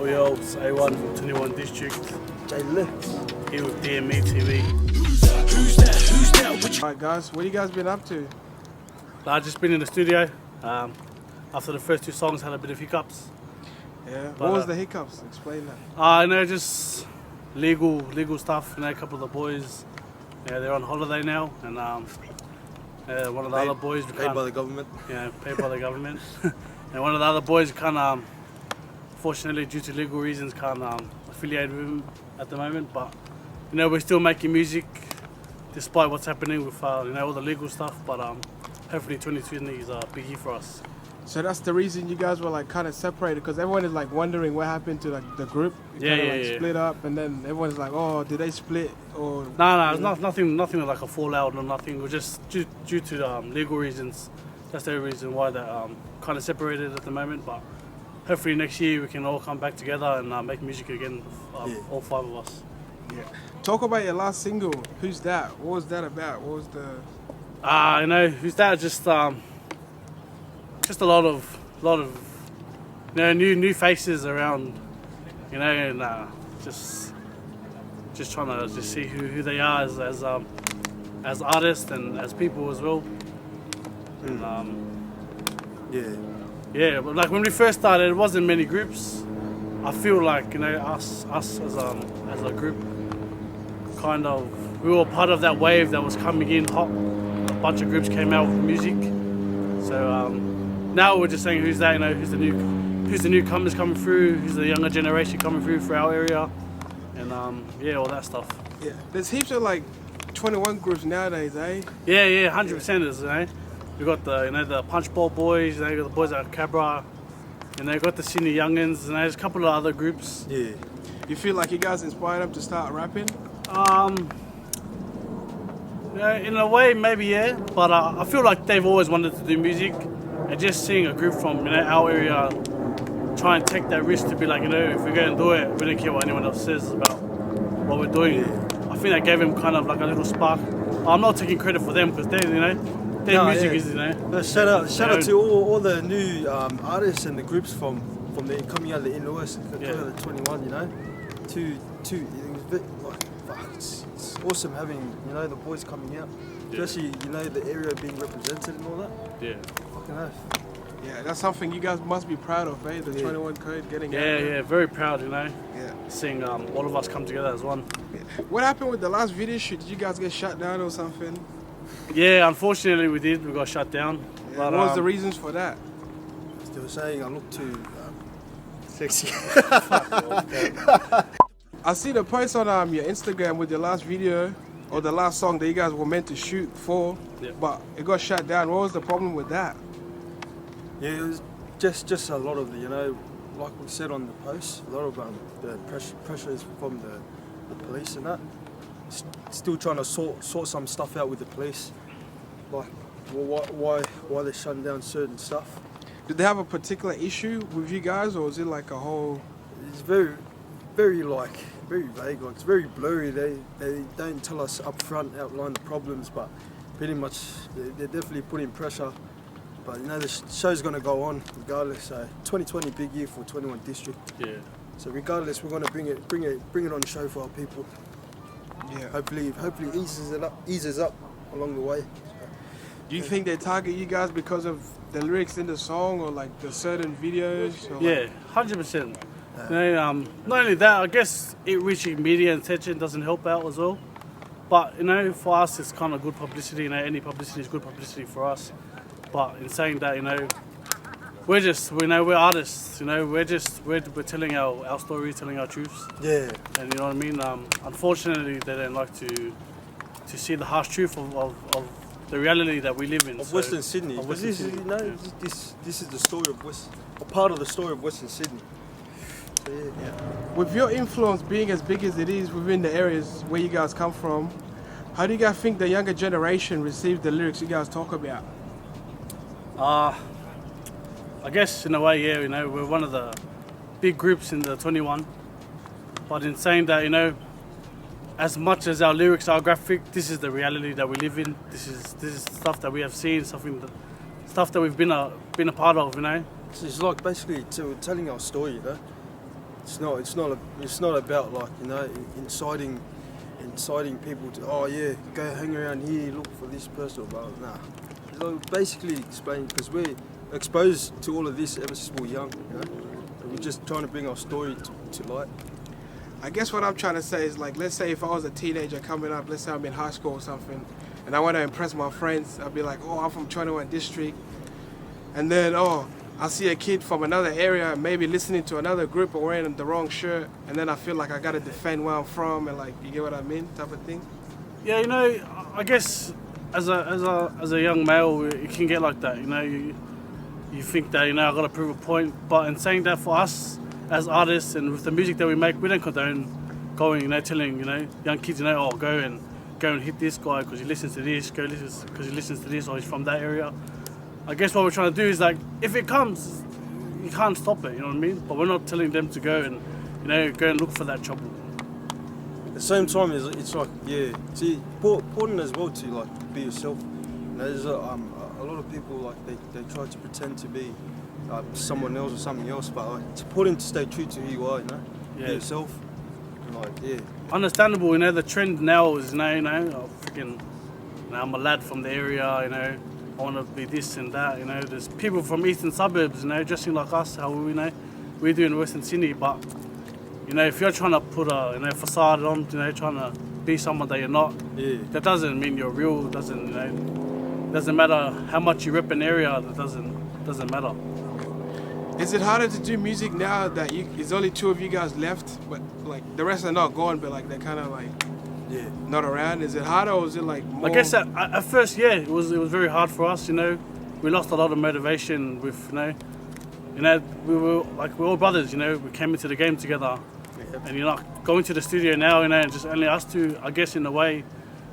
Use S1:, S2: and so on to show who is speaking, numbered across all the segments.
S1: Yo, it's A1 from 21 District.
S2: Here
S1: with DMETV.
S3: Who's that?
S2: Alright guys, what you guys been up to?
S1: I've just been in the studio. After the first two songs, had a bit of hiccups.
S2: Yeah.
S1: But,
S2: what was the hiccups? Explain that.
S1: Just legal stuff. A couple of the boys, they're on holiday now, and one of the other boys
S2: Paid by the government.
S1: Paid by the government. And one of the other boys can't, fortunately, due to legal reasons, can't affiliate with him at the moment. But we're still making music despite what's happening with all the legal stuff. But hopefully 2020 is a big year for us.
S2: So that's the reason you guys were like kind of separated, because everyone is like wondering what happened to like the group. Split up, and then everyone's like, oh, did they split or?
S1: No, it's nothing like a fallout or nothing. It was just due to legal reasons. That's the reason why they're kind of separated at the moment. But hopefully next year we can all come back together and make music again. All five of us.
S2: Yeah. Talk about your last single. Who's that? What was that about? What was the?
S1: Who's that? Just a lot of new faces around, and just trying to just see who they are as artists and as people as well. And but like when we first started, it wasn't many groups. I feel like us as a group, kind of, we were part of that wave that was coming in hot. A bunch of groups came out with music, so now we're just saying who's that, who's the newcomers coming through, who's the younger generation coming through for our area, and all that stuff.
S2: Yeah, there's heaps of like 21 groups nowadays, eh?
S1: Yeah, 100% is, We got the Punch Bowl boys, we got the boys at Cabra, and they got the senior youngins, and there's a couple of other groups.
S2: Yeah. You feel like you guys inspired them to start rapping?
S1: In a way, maybe, yeah. But I feel like they've always wanted to do music, and just seeing a group from our area try and take that risk to be like, if we're going to do it, we don't care what anyone else says about what we're doing. Yeah. I think that gave them kind of like a little spark. I'm not taking credit for them because their music is,
S4: Shout out to all the new artists and the groups from the coming out of the Inner West, coming out of the 21, it's awesome having the boys coming out, especially the area being represented and all that.
S1: Yeah.
S4: Fucking hell.
S2: Yeah, that's something you guys must be proud of, eh? The 21 code getting out.
S1: Yeah, very proud,
S2: Yeah.
S1: Seeing all of us come together as one.
S2: Yeah. What happened with the last video shoot? Did you guys get shut down or something?
S1: Yeah, unfortunately we did. We got shut down.
S2: Yeah.
S1: But,
S2: what was the reasons for that?
S4: They were saying I look too sexy.
S2: I see the post on your Instagram with your last video or the last song that you guys were meant to shoot for, but it got shut down. What was the problem with that?
S4: Yeah, it was just a lot of the, like we said on the post, a lot of the pressures from the police and that. Still trying to sort some stuff out with the police, like why they're shutting down certain stuff.
S2: Did they have a particular issue with you guys, or is it like a whole?
S4: It's very vague. Like it's very blurry. They don't tell us up front, outline the problems, but pretty much they're definitely putting pressure. But the show's gonna go on regardless. 2020 big year for 21 District.
S1: Yeah.
S4: So regardless, we're gonna bring it on show for our people.
S2: Yeah.
S4: Hopefully eases up along the way.
S2: Do you think they target you guys because of the lyrics in the song or like the certain videos? Or
S1: yeah, 100%. Not only that, I guess it reaching media attention doesn't help out as well. But for us, it's kind of good publicity. Any publicity is good publicity for us. But in saying that, we're artists. We're telling our story, telling our truths.
S4: Yeah.
S1: And you know what I mean. Unfortunately, they don't like to see the harsh truth of the reality that we live in.
S4: Of Western Sydney.
S1: This
S4: is the story of a part of the story of Western Sydney. So yeah.
S2: With your influence being as big as it is within the areas where you guys come from, how do you guys think the younger generation receives the lyrics you guys talk about?
S1: I guess in a way, we're one of the big groups in the 21. But in saying that, as much as our lyrics are graphic, this is the reality that we live in. This is stuff that we have seen, stuff that we've been a part of,
S4: It's like basically telling our story, It's not about like, you know, inciting people to, oh yeah, go hang around here, look for this person. But nah, so basically explain, because we're exposed to all of this ever since we were young. You know, and we're just trying to bring our story to light.
S2: I guess what I'm trying to say is, like, let's say if I was a teenager coming up, let's say I'm in high school or something, and I want to impress my friends, I'd be like, oh, I'm from 21 District, and then, oh, I see a kid from another area, maybe listening to another group or wearing the wrong shirt, and then I feel like I gotta defend where I'm from, and like, you get what I mean, type of thing.
S1: Yeah, you know, I guess as a young male, it can get like that. You know, you think that, you know, I gotta prove a point, but in saying that, for us as artists and with the music that we make, we don't condone going, you know, telling, you know, young kids, you know, oh, go and hit this guy because he listens to this, because he listens to this, or he's from that area. I guess what we're trying to do is, like, if it comes, you can't stop it, you know what I mean? But we're not telling them to go and, you know, go and look for that trouble.
S4: At the same time, it's like, yeah, it's important as well to, like, be yourself. You know, there's a lot of people, like, they try to pretend to be someone else or something else, but like, it's important to stay true to who you are, you know?
S1: Yeah.
S4: Be yourself. And, like, yeah.
S1: Understandable, you know, the trend now is, you know, freaking, you know, I'm a lad from the area, you know, I want to be this and that, you know. There's people from eastern suburbs, you know, dressing like us, how we, you know, we do in Western Sydney. But, you know, if you're trying to put a, you know, facade on, you know, trying to be someone that you're not,
S4: Yeah.
S1: that doesn't mean you're real. Doesn't, you know, doesn't matter how much you rep an area. That doesn't matter.
S2: Is it harder to do music now that it's only two of you guys left, but like the rest are not gone, but like they're kind of like not around? Is it harder, or is it like more?
S1: I guess at first, yeah, it was very hard for us. You know, we lost a lot of motivation with, you know, we're all brothers. You know, we came into the game together, and you're not going to the studio now. You know, and just only us two. I guess in a way,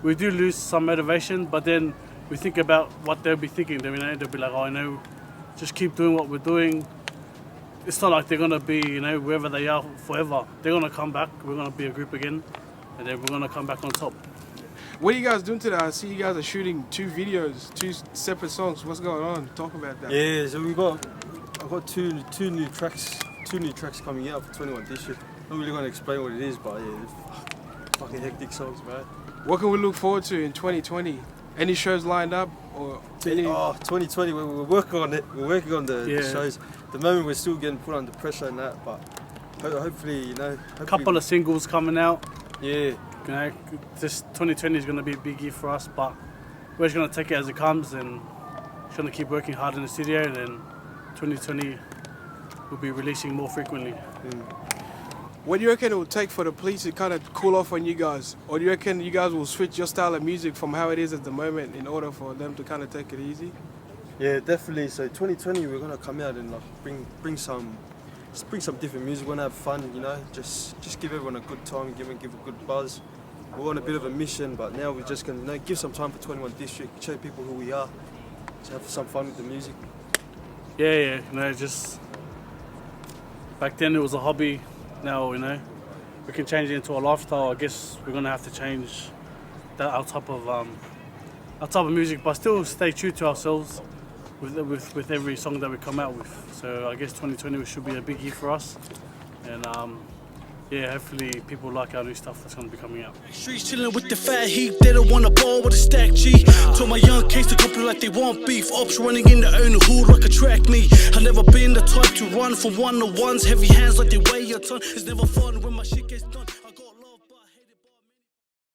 S1: we do lose some motivation, but then we think about what they'll be thinking. You know, they'll be like, oh, I know, just keep doing what we're doing. It's not like they're gonna be, you know, wherever they are forever. They're gonna come back. We're gonna be a group again, and then we're gonna come back on top.
S2: What are you guys doing today? I see you guys are shooting 2 videos, 2 separate songs. What's going on? Talk about that.
S4: Yeah, so I've got two new tracks coming out for 21 District. Not really gonna explain what it is, but yeah, fucking hectic songs, man.
S2: What can we look forward to in 2020? Any shows lined up, or any?
S4: Oh, 2020, we're working on it. We're working on the shows. At the moment, we're still getting put under pressure and that, but hopefully, you know.
S1: A couple of singles coming out.
S4: Yeah.
S1: You know, this 2020 is going to be a big year for us, but we're just going to take it as it comes and just going to keep working hard in the studio, and then 2020 we'll be releasing more frequently.
S2: What do you reckon it will take for the police to kind of cool off on you guys? Or do you reckon you guys will switch your style of music from how it is at the moment in order for them to kind of take it easy?
S4: Yeah, definitely. So 2020, we're gonna come out and like bring some different music. We're gonna have fun, you know. Just give everyone a good time, give a good buzz. We're on a bit of a mission, but now we're just gonna, you know, give some time for 21 District, show people who we are, to have some fun with the music.
S1: Yeah, you know, just back then it was a hobby. Now, you know, we can change it into a lifestyle. I guess we're gonna have to change that our type of music, but still stay true to ourselves with every song that we come out with. So I guess 2020 should be a big year for us, and yeah, hopefully people like our new stuff that's gonna be coming out.
S3: Streets chilling with the fat heat, they don't wanna ball with a stack G. Told my young case to couple like they want beef. Ops running in the own hood like a track meet. I've never been the type to run from one-on-ones. Heavy hands like they weigh a ton. It's never fun when my shit gets done.